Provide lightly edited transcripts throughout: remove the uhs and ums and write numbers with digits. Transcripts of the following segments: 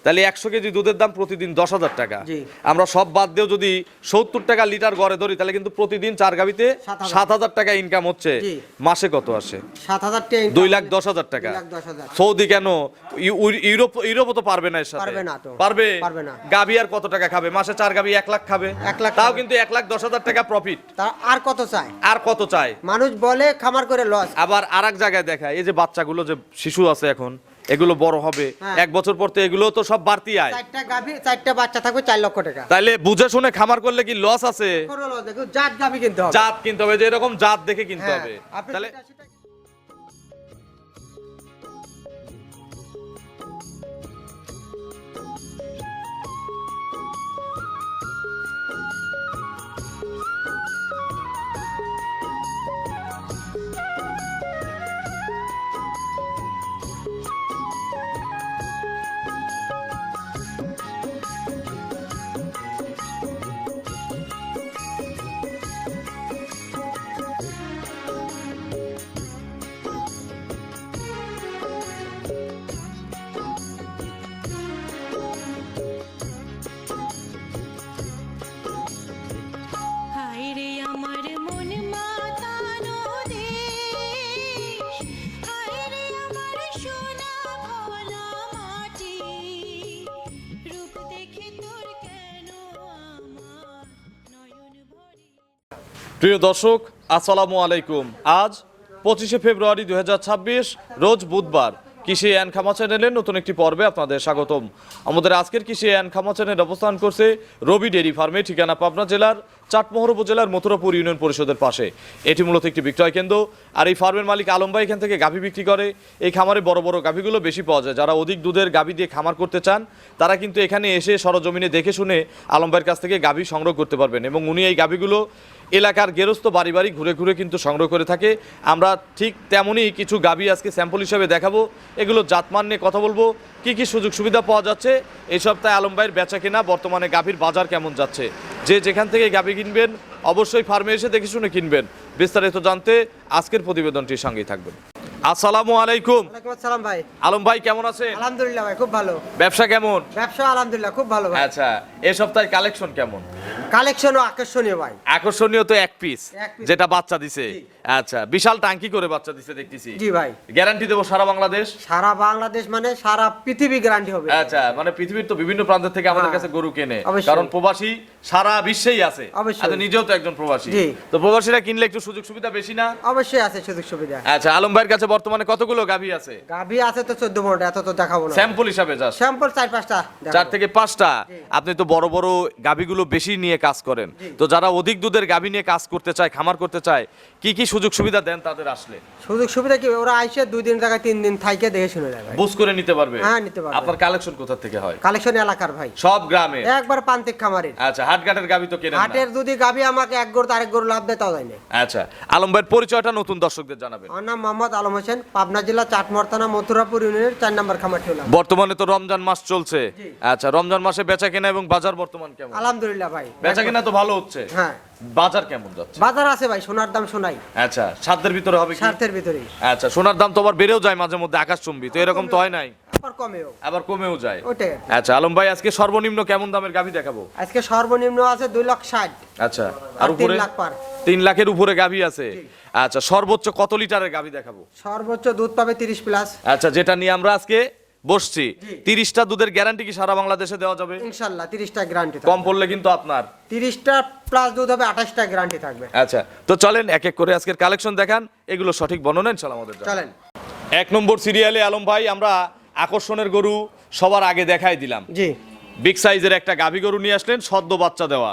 তাহলে 100 কেজি দুধের দাম প্রতিদিন 10,000 টাকা। আমরা সব বাদ দিয়েও যদি 70 টাকা লিটার গড়ে ধরি তাহলে কিন্তু প্রতিদিন 4 গাবিতে 7,000 টাকা ইনকাম হচ্ছে। মাসে কত আসে? 7,000 টাকা। 2,10,000 টাকা। সৌদি কেন, ইউরোপ তো পারবে না এর সাথে? পারবে না। গাবি আর কত টাকা খাবে? মাসে 4 গাবি 1 লাখ খাবে। তাও কিন্তু 1,10,000 টাকা প্রফিট। আর কত চায় মানুষ বলে খামার করে লস। আবার আরেক জায়গায় দেখায় এই যে বাচ্চাগুলো যে শিশু আছে এখন, এগুলো বড় হবে 1 বছর পর, তো এগুলো তো সব বাড়তি আয়। 4টা গাভী 4টা বাচ্চা থাকবে 4 লক্ষ টাকা। তাইলে বুঝে শুনে খামার করলে কি লস আছে? জাত গাভী কিনতে হবে, জাত কিনতে হবে, যে এরকম জাত দেখে কিনতে হবে। তাহলে প্রিয় দর্শক, আসসালামু আলাইকুম। আজ 25শে ফেব্রুয়ারি 2026, রোজ বুধবার। কৃষি অ্যান্ড খামা চ্যানেলের নতুন একটি পর্বে আপনাদের স্বাগতম। আমাদের আজকের কৃষি অ্যান্ড খামা চ্যানেল অবস্থান করছে রবি ডেইরি ফার্মে, ঠিকানা পাবনা জেলার চাটমোহর উপজেলার মথুরাপুর ইউনিয়ন পরিষদের পাশে। এটি মূলত একটি বিক্রয় কেন্দ্র, আর এই ফার্মের মালিক আলম ভাই এখান থেকে গাভী বিক্রি করে। এই খামারে বড় বড় গাভীগুলো বেশি পাওয়া যায়। যারা অধিক দুধের গাভী দিয়ে খামার করতে চান তারা কিন্তু এখানে এসে সরজমিনে দেখে শুনে আলম ভাইয়ের কাছ থেকে গাভী সংগ্রহ করতে পারবেন, এবং উনি এই গাভীগুলো এলাকার গেরস্ত বাড়ি বাড়ি ঘুরে ঘুরে কিন্তু সংগ্রহ করে থাকে। আমরা ঠিক তেমনই কিছু গাভী আজকে স্যাম্পল হিসেবে দেখাবো। এগুলো জাতমান নিয়ে কথা বলবো, কি কি সুযোগ সুবিধা পাওয়া যাচ্ছে এই সপ্তাহে আলম ভাইয়ের বেচা কেনা, বর্তমানে গাভীর বাজার কেমন যাচ্ছে। যে যেখান থেকে গাভী কিনবেন অবশ্যই ফার্মে এসে দেখে শুনে কিনবেন। বিস্তারিত জানতে আজকের প্রতিবেদনটির সঙ্গেই থাকবেন। আসসালামু আলাইকুম। ওয়ালাইকুম আসসালাম ভাই। আলম ভাই কেমন আছেন? আলহামদুলিল্লাহ ভাই, খুব ভালো। ব্যবসা কেমন? ব্যবসা আলহামদুলিল্লাহ খুব ভালো ভাই। আচ্ছা, এই সপ্তাহে কালেকশন কেমন? কালেকশনও আকর্ষণীয় ভাই। আকর্ষণীয় তো এক পিস যেটা বাচ্চা দিছে। আচ্ছা, বিশাল টাঙ্কি করে বাচ্চা দিছে দেখতেছি। জি ভাই। গ্যারান্টি দেবো সারা বাংলাদেশ? সারা বাংলাদেশ মানে সারা পৃথিবী গ্যারান্টি হবে। আচ্ছা, মানে পৃথিবীর তো বিভিন্ন প্রান্ত থেকে আমাদের কাছে গরু কেনে, কারণ প্রবাসী সারা বিশ্বেই আছে। আচ্ছা, নিজেও তো একজন প্রবাসী, তো প্রবাসীরা কিনলে একটু সুযোগ সুবিধা বেশি না? অবশ্যই আছে সুযোগ সুবিধা। আচ্ছা, আলম ভাইয়ের কাছে বর্তমানে কতগুলো গাভী আছে? গাভী আছে তো 14-15টা, এত তো দেখাবো না। স্যাম্পল হিসাবে জাস্ট স্যাম্পল 4-5টা, 4 থেকে 5টা। আপনি তো বড় বড় গাভীগুলো বেশি নিয়ে কাজ করেন, তো যারা অধিক দুধের গাভী নিয়ে কাজ করতে চায়, খামার করতে চায়, কি কি সুযোগ সুবিধা দেন তাদের আসলে? সুযোগ সুবিধা কি, ওরা আইসে 2 দিন জায়গায় 3 দিন থাইকে দেখে শুনে যায় ভাই। বুঝ করে নিতে পারবে? হ্যাঁ, নিতে পারবে। আপনার কালেকশন কোথা থেকে হয়? কালেকশন এলাকার ভাই, সব গ্রামে একবার প্রান্তিক খামারের। আচ্ছা, হাটঘাটের গাভী তো কেনেন না? হাটের যদি গাভী আমাকে এক গরু আরেক গরু লাভ দেয় তাও যায় না। আচ্ছা, আলম ভাইয়ের পরিচয়টা নতুন দর্শকদের জানাবেন। আমার নাম মোহাম্মদ আলম হোসেন, পাবনা জেলা চাটমোহর থানা মথুরাপুর ইউনিয়নের 4 নম্বর খামার ঠেলা। বর্তমানে তো রমজান মাস চলছে। আচ্ছা, রমজান মাসে বেচা কেনা এবং বাজার বর্তমান কেমন? আলহামদুলিল্লাহ ভাই, বেচা কেনা তো ভালো হচ্ছে। হ্যাঁ। বাজার কেমন যাচ্ছে? বাজার আছে ভাই, সোনার দাম সোনাই। আচ্ছা, সাধ্যের ভিতরে হবে কি? সাধ্যের ভিতরেই। আচ্ছা, সোনার দাম তো আবার বেড়েও যায় মাঝে মধ্যে আকাশচুম্বী, তো এরকম তো হয় নাই? আবার কমেও যায়। ওটাই। আচ্ছা, আলম ভাই আজকে সর্বনিম্ন কেমন দামের গাভী দেখাবো? আজকে সর্বনিম্ন আছে 2,60,000। আচ্ছা, আর উপরে 3 লাখ পার। 3 লাখের উপরে গাভী আছে। আচ্ছা, সর্বোচ্চ কত লিটারের গাভী দেখাবো? সর্বোচ্চ দুধ পাবে 30 প্লাস। আচ্ছা, যেটা নিয়ে আমরা আজকে বসছি, 30টা দুধের গ্যারান্টি কি সারা বাংলাদেশে দেওয়া যাবে? ইনশাআল্লাহ 30টা গ্যারান্টি। কম পড়লে কিন্তু আপনার 30টা প্লাস দুধ হবে, 28টা গ্যারান্টি থাকবে। আচ্ছা, তো চলেন এক এক করে আজকের কালেকশন দেখান, এগুলো সঠিক বর্ণনা ইনশাআল্লাহ আমাদের চলেন। 1 নম্বর সিরিয়ালে আলম ভাই আমরা আকর্ষণের গরু সবার আগে দেখাই দিলাম। জি। বিগ সাইজের একটা গাভী গরু নিয়ে আসলেন, সদ্য বাচ্চা দেওয়া।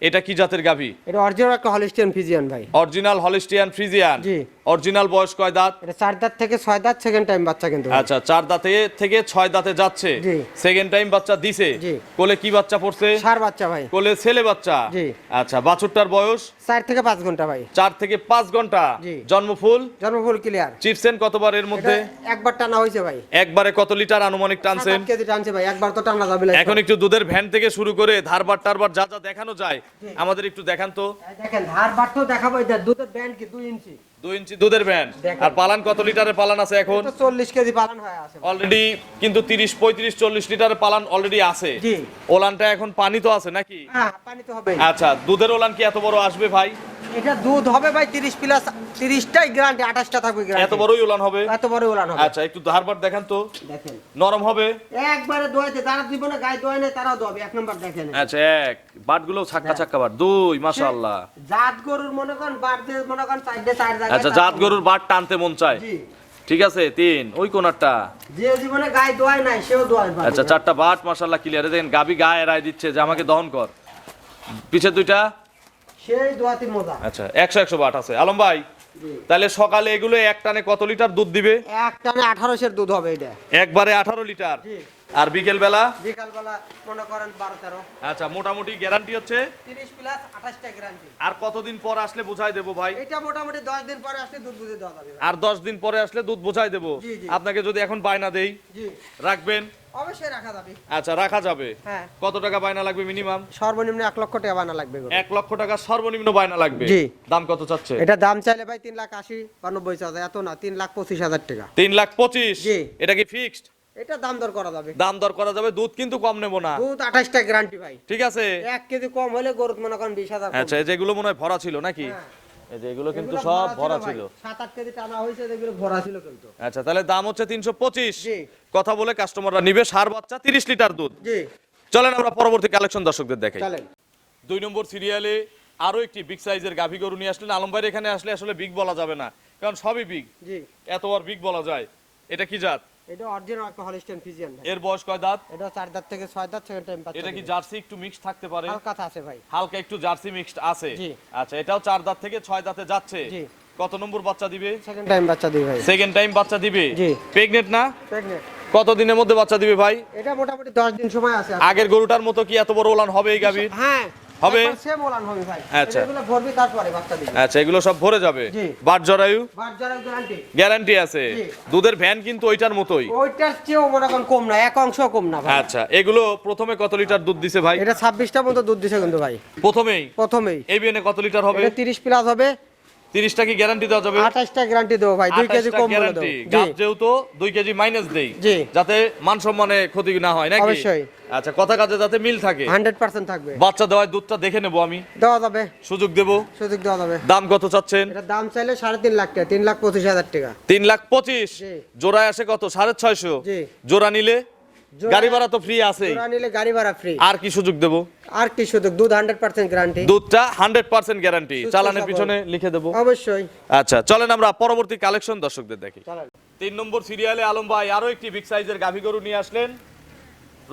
এটা কি জাতের গাভী? এটা অরিজিনাল একটা হলিস্টিয়ান ফ্রিজিয়ান ভাই। Original Holstein Friesian. জি। অরিজিনাল বয়স কয় দাঁত? এটা 4 দাঁত থেকে 6 দাঁত, সেকেন্ড টাইম বাচ্চা কিন্তু। আচ্ছা, 4 দাঁতে থেকে 6 দাঁতে যাচ্ছে, সেকেন্ড টাইম বাচ্চা দিছে। কোলে কি বাচ্চা পড়ছে? ষাঁড় বাচ্চা ভাই। কোলে ছেলে বাচ্চা। আচ্ছা, বাছুরটার বয়স 4 থেকে 5 ঘন্টা ভাই। 4 থেকে 5 ঘন্টা। জন্মফুল ক্লিয়ার। চিপসেন কতবার এর মধ্যে? একবার টানা হইছে ভাই। একবারে কত লিটার আনুমানিক টানছেন? 7 কেজি টানছে ভাই, একবার তো টানা যাবে না। এখন একটু দুধের ভ্যান থেকে শুরু করে ধারবার টারবার যা যা দেখানো যায় আমাদের একটু দেখান তো। দেখেন ধারবার তো দেখাবো। এটা দুধের ভ্যান কি 2 ইঞ্চি? 2 ইঞ্চি দুধের ভ্যান। দেখেন। আর পালান কত লিটারের পালান আছে এখন? তো 40 কেজি পালন হয়ে আছে। অলরেডি কিন্তু 30 35 40 লিটারের পালান অলরেডি আছে। জি। ওলানটা এখন পানি তো আছে নাকি? হ্যাঁ, পানি তো হবে। আচ্ছা, দুধের ওলান কি এত বড় আসবে ভাই? এটা দুধ হবে ভাই 30 প্লাস, 30টাই গ্যারান্টি, 28টা থাকবে গ্যারান্টি। এত বড়ই ওলান হবে? এত বড় উলান হবে। আচ্ছা, একটু ধারবার দেখান তো। দেখেন, নরম হবে? একবারে দোয়াইতে যারা দিব না, গায়ে দোয়াই না তারাও দোয়াবে। এক নাম্বার দেখেন। আচ্ছা, এক বাটগুলো ছাক্কা ছাক্কা বাট, 2 মাশাআল্লাহ। জাত গরুর মনে করেন বাট দিয়ে মনে করেন 4 জায়গায়। আচ্ছা, জাত গরুর বাট টানতে মন চায়। জি। ঠিক আছে, 3 ওই কোনারটা। যে জীবনে গায়ে দোয়াই নাই সেও দোয়াই পাবে। আচ্ছা, 4টা বাট মাশাআল্লাহ ক্লিয়ার। দেখেন গাবি গায়ে রায় দিচ্ছে যে আমাকে দহন কর। পিছে 2টা সেই দোয়াতি মজা। আচ্ছা, 100 বাট আছে। আলম ভাই, জি। তাহলে সকালে এগুলো এক টানে কত লিটার দুধ দিবে? এক টানে 1800 দুধ হবে এটা। একবারে 18 লিটার। জি। আর বিকেল বেলা? বিকাল বেলা মনে করেন 12-13। আচ্ছা, মোটামুটি গ্যারান্টি হচ্ছে 30 প্লাস 28টা গ্যারান্টি। আর কতদিন পর আসলে বুঝাই দেবো ভাই? এটা মোটামুটি 10 দিন পরে আসলে দুধ বুঝে দেওয়া যাবে। আর 10 দিন পরে আসলে দুধ বুঝাই দেবো। জি, জি। আপনাকে যদি এখন বায়না দেই, জি, রাখবেন? অবশ্যই রাখা যাবে। আচ্ছা, রাখা যাবে। হ্যাঁ। কত টাকা বায়না লাগবে মিনিমাম? সর্বনিম্ন 1 লক্ষ টাকা বানা লাগবে গরু। 1 লক্ষ টাকা সর্বনিম্ন বায়না লাগবে। জি। দাম কত চাচ্ছে? এটা দাম চাইলে ভাই 3,80,000 বা 90,000, এত না, 3,25,000 টাকা। 3,25,000? জি। এটা কি ফিক্সড? এটা দাম দর করা যাবে। দাম দর করা যাবে, দুধ কিন্তু কম নেব না। দুধ 28টা গ্যারান্টি ভাই। ঠিক আছে। 1 কেজি কম হলে গরু মনে করেন 20,000। আচ্ছা, এই যেগুলো মনে হয় ভরা ছিল নাকি? হ্যাঁ। এই যে এগুলো কিন্তু সব ভরা ছিল। 7-8 কেজি টানা হয়েছে, এগুলো ভরা ছিল কিন্তু। আচ্ছা, তাহলে দাম হচ্ছে 325। জি। কথা বলে কাস্টমাররা নিবে। সার বাচ্চা 30 লিটার দুধ। জি, চলেন আমরা পরবর্তী কালেকশন দর্শকদের দেখাই। চলেন। 2 নম্বর সিরিয়ালে আরো একটি বিগ সাইজের গাভী গরু নিয়ে আসলেন আলম ভাই। এখানে আসলে আসলে বিগ বলা যাবে না, কারণ সবই বিগ। জি। এতবার বিগ বলা যায়। এটা কি জাত? এটা অরিজিনাল একটা হলিস্টিয়ান ফ্রিজিয়ান ভাই। এর বয়স কয় দাঁত? এটা 4 দাঁত থেকে 6 দাঁত, সেকেন্ড টাইম বাচ্চা। এটা কি জার্সি একটু মিক্স থাকতে পারে? হালকা আছে ভাই। হালকা একটু জার্সি মিক্সড আছে। জি। আচ্ছা, এটাও 4 দাঁত থেকে 6 দাঁতে যাচ্ছে। জি। কত নম্বর বাচ্চা দিবে? সেকেন্ড টাইম বাচ্চা দিই ভাই। সেকেন্ড টাইম বাচ্চা দিবে। জি। প্রেগনেন্ট না? প্রেগন্যান্ট। কত দিনের মধ্যে বাচ্চা দিবে ভাই? এটা মোটামুটি 10 দিন সময় আছে। আগের গরুটার মতো কি এত বড় ওলান হবে এই গাভীর? হ্যাঁ, হবে? সেম ওলান হবে ভাই। আচ্ছা। এগুলো ভরবি তারপরে বাচ্চা দিবে। আচ্ছা, এগুলো সব ভরে যাবে। জি। বাট জরায়ু বাট যারা গ্যারান্টি। গ্যারান্টি আছে। জি। দুধের ভ্যান কিন্তু ওইটার মতোই। ওইটার চেয়েও মনে করেন কম না, 1 অংশ কম না ভাই। আচ্ছা, এগুলো প্রথমে কত লিটার দুধ দিছে ভাই? এটা 26টা মতো দুধ দিছে কিন্তু ভাই। প্রথমেই প্রথমেই। এই বিয়ানে কত লিটার হবে? এটা 30 প্লাস হবে। 30টা কি গ্যারান্টি দেওয়া যাবে? 28টা গ্যারান্টি দেবো ভাই, 2 কেজি 28টা কম বলে দেবো। গ্যারান্টি। জি, গাব যেহেতু 2 কেজি মাইনাস দেই, জি। যাতে মান সম্মানে ক্ষতি না হয় নাকি? অবশ্যই। আচ্ছা, কথা কাজে যাতে মিল থাকে। 100% থাকবে। বাচ্চা দেওয়ার দুধটা দেখে নেব আমি, দেওয়া যাবে, সুযোগ দেব। সুযোগ দেওয়া যাবে। দাম কত চাচ্ছেন? এটা দাম চাইলে 3.5 লাখ টাকা, 3,25,000 টাকা। 3,25,000। জি। জোড়ায় আসে কত? 650। জি। জোড়া নিলে জোড়া- গাড়ি ভাড়া তো ফ্রি আছেই। জোড়া নিলে গাড়ি ভাড়া ফ্রি। আর কি সুযোগ দেব? আর কি সুযোগ? দুধ 100% গ্যারান্টি। দুধটা 100% গ্যারান্টি। সুস্থ চালানের সবল। পিছনে লিখে দেব। অবশ্যই। আচ্ছা, চলেন আমরা পরবর্তী কালেকশন দর্শকদের দেখি। চলেন। 3 নম্বর সিরিয়ালে আলম ভাই আরো একটি বিগ সাইজের গাভী গরু নিয়ে আসলেন।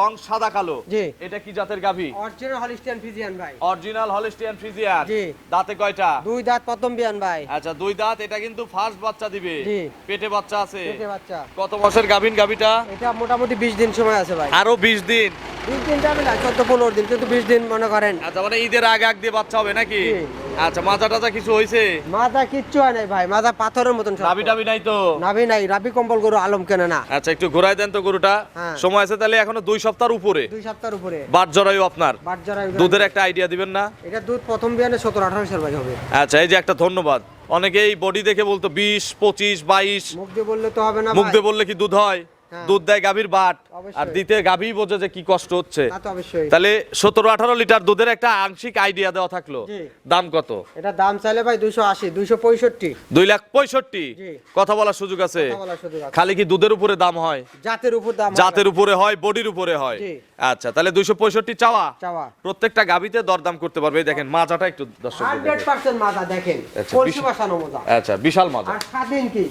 রং সাদা কালো। জি। এটা কি জাতের গাভী? অরিজিনাল হলিস্টিয়ান ফ্রিজিয়ান ভাই। Original Holstein Friesian. জি। দাঁতে কয়টা? 2 দাঁত প্রথম বিয়ান ভাই। আচ্ছা, 2 দাঁত। এটা কিন্তু ফার্স্ট বাচ্চা দিবে। জি। পেটে বাচ্চা আছে। পেটে বাচ্চা। কত মাসের গাভীন গাভীটা? এটা মোটামুটি 20 দিন সময় আছে ভাই। আরো 20 দিন। 20 দিন যাবে না, 14-15 দিন, কিন্তু 20 দিন মনে করেন। আচ্ছা, মানে ঈদের আগে আগ দিয়ে বাচ্চা হবে নাকি? জি। আচ্ছা, মাজা টাজা কিছু হইছে? মাথা কিচ্ছু হয় নাই ভাই, মাথা পাথরের মতন শক্ত। নাভি টাভি নাই তো? নাভি নাই, রাবি কম্বল গরু আলম কেনে না। আচ্ছা, একটু ঘোরায় দেন তো গরুটা। হ্যাঁ। সময় আছে তাহলে এখনো 2 সপ্তাহের উপরে। 2 সপ্তাহের উপরে। বাট জরায়ু আপনার। বাট যারা দুধের একটা আইডিয়া দিবেন না? এটা দুধ প্রথম বিয়ানে 17-18 ভাই হবে। আচ্ছা, এই যে একটা ধন্যবাদ। অনেকেই বডি দেখে বলতো 20, 25, 22। মুখ দিয়ে বললে তো হবে না মুখ ভাই। দিয়ে বললে কি দুধ হয়? হ্যাঁ। দুধ দেয় গাভীর বাট। অবশ্যই। আর দিতে গাভী বোঝে যে কি কষ্ট হচ্ছে। তা তো অবশ্যই। তাহলে 17-18 লিটার দুধের একটা আংশিক আইডিয়া দেওয়া থাকলো। জি। দাম কত? এটা দাম চাইলে ভাই 280, 265। 2,65,000। জি। কথা বলার সুযোগ আছে? কথা বলার সুযোগ আছে। খালি কি দুধের উপরে দাম হয়? জাতের উপর দাম। জাতের উপরে হয়, বডির উপরে হয়। জি। আচ্ছা, তাহলে 265 চাওয়া। চাওয়া। প্রত্যেকটা গাভীতে দরদাম করতে পারবে। এই দেখেন মাজাটা একটু দর্শক। 100% মাথা দেখেন। আচ্ছা, কলসি বিশাল। বসানো মজা। আচ্ছা, বিশাল মাজা। আর স্বাধীন কি?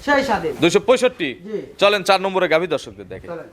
সেই স্বাধীন। 265। জি। চলেন 4 নম্বরে গাভী দর্শকদের দেখেন। চলেন।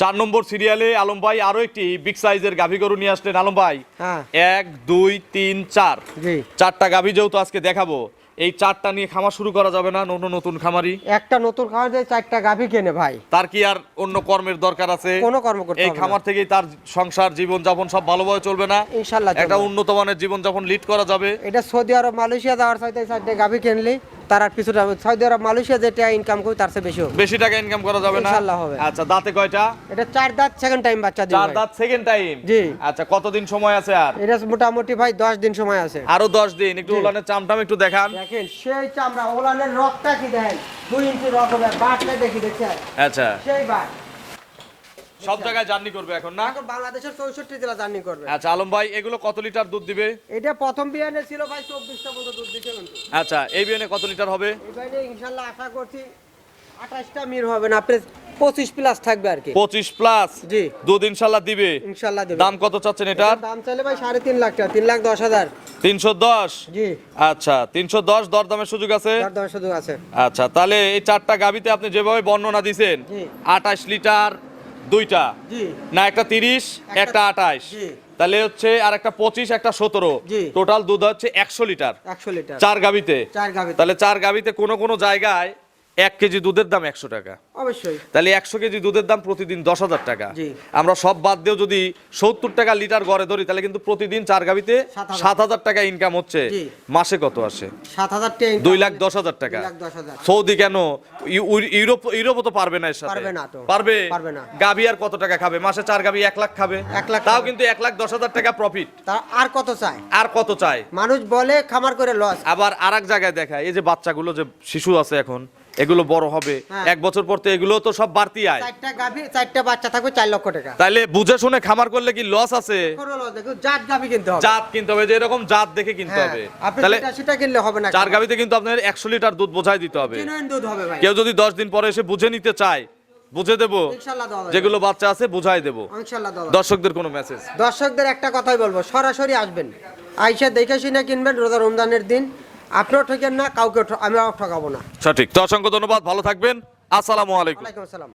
4 নম্বর সিরিয়ালে আলম ভাই আরো একটি বিগ সাইজের গাভী গরু নিয়ে আসলেন আলম ভাই। হ্যাঁ। 1, 2, 3, 4। জি। 4টা গাভী যেহেতু আজকে দেখাবো, এই 4টা নিয়ে খামার শুরু করা যাবে না? নতুন খামারি একটা নতুন খামার দিয়ে 4টা গাভী কেনে ভাই। তার কি আর অন্য কর্মের দরকার আছে? কোনো কর্ম করতে এই হবে না। খামার থেকেই তার সংসার জীবন যাপন সব ভালোভাবে চলবে না? ইনশাআল্লাহ একটা চলবে। উন্নত মানের জীবন যাপন লিড করা যাবে। এটা সৌদি আরব, মালয়েশিয়া যাওয়ার চাইতে 4টা গাভী কিনলি তার আর পিছু সৌদি আরব মালয়েশিয়া যেটা ইনকাম করি তার চেয়ে বেশি হবে। বেশি টাকা ইনকাম করা যাবে না? ইনশাআল্লাহ হবে। আচ্ছা, দাঁতে কয়টা? এটা 4 দাঁত সেকেন্ড টাইম বাচ্চা দিবে 4 ভাই। দাঁত সেকেন্ড টাইম। জি। আচ্ছা, কতদিন সময় আছে আর? এটা মোটামুটি ভাই 10 দিন সময় আছে। আরো 10 দিন। একটু জি। উলানের চামটাম একটু দেখান। দেখেন সেই চামড়া, ওলানের রকটা কি দেখেন, 2 ইঞ্চি রক হবে, বাটটা দেখি দেখছেন আচ্ছা, সেই বাট। সব জায়গায় জার্নি করবে এখন না? এখন বাংলাদেশের 64 জেলা জার্নি করবে। আচ্ছা আলম ভাই, এগুলো কত লিটার দুধ দিবে? এটা প্রথম বিয়ানে ছিল ভাই 24টা মতো দুধ দিতে কিন্তু। আচ্ছা, এই বিয়ানে কত লিটার হবে? এবারে ইনশাআল্লাহ আশা করছি 28টা মির হবে না, আপনি 25 প্লাস থাকবে আর কি। 25 প্লাস জি। দুধ ইনশাআল্লাহ দিবে। ইনশাআল্লাহ দেব। দাম কত চাচ্ছেন এটার? দাম চাইলে ভাই 3.5 লাখ টাকা, 3,10,000। 310। জি। আচ্ছা, 310 দরদামের সুযোগ আছে? তার দশ শুধু আছে। আচ্ছা, তাহলে এই 4টা গাবিতে আপনি যেভাবে বর্ণনা দিছেন, জি। 28 লিটার দুইটা, জি। না একটা 30 একটা 28, জি। তাহলে হচ্ছে আর একটা 25 একটা 17, জি। টোটাল দুধ হচ্ছে 100 লিটার 100 লিটার। 4 গাবিতে। 4 গাভী। তাহলে 4 গাবিতে কোনো জায়গায় 1 কেজি দুধের দাম 100 টাকা। অবশ্যই। তাহলে 100 কেজি দুধের দাম প্রতিদিন 10,000 টাকা। জি। আমরা সব বাদ দিয়েও যদি 70 টাকা লিটার গড়ে ধরি, তাহলে কিন্তু প্রতিদিন 4 গাবিতে 7,000 টাকা ইনকাম হচ্ছে। জি। মাসে কত আসে? 7,000 টাকা। 2,10,000 টাকা। 2,10,000। সৌদি কেন, ইউরোপও তো পারবে না এর সাথে? পারবে না তো। পারবে? পারবে না। গাবি আর কত টাকা খাবে? মাসে 4 গাবি 1 লাখ খাবে। 1 লাখ তাও খাবে। কিন্তু 1,10,000 টাকা প্রফিট। তা আর কত চাই? আর কত চায়? মানুষ বলে খামার করে লস। আবার আরেক জায়গায় দেখায়, এই যে বাচ্চাগুলো যে শিশু আছে এখন, এগুলো বড় হবে হ্যাঁ। 1 বছর পর, তো এগুলো তো সব বাড়তি আয়। 4টা গাভী, 4টা বাচ্চা থাকবে, 4 লক্ষ টাকা। তাইলে বুঝে শুনে খামার করলে কি লস আছে? কোনো লস দেখো, জাত গাভী কিনতে হবে। জাত কিনতে হবে, যে এরকম জাত দেখে কিনতে হ্যাঁ, হবে। আপনি তাহলে সেটা কিনলে হবে না। 4 গাবিতে কিন্তু আপনার 100 লিটার দুধ বোঝাই দিতে হবে। জেনুইন দুধ হবে ভাই। কেউ যদি 10 দিন পরে এসে বুঝে নিতে চায়, বুঝে দেবো। ইনশাআল্লাহ দেওয়া হবে। যেগুলো বাচ্চা আছে বুঝাই দেবো। ইনশাআল্লাহ দেওয়া হবে। দর্শকদের কোনো মেসেজ? দর্শকদের একটা কথাই বলবো, সরাসরি আসবেন, আইসা দেখে শুনে কিনবেন। রোজা রমজানের দিন আপনিও ঠকেন না, কাউকে আমরাও ঠকাবো না। সঠিক। তো অসংখ্য ধন্যবাদ, ভালো থাকবেন। আসসালামু আলাইকুম। ওয়ালাইকুম আসসালাম।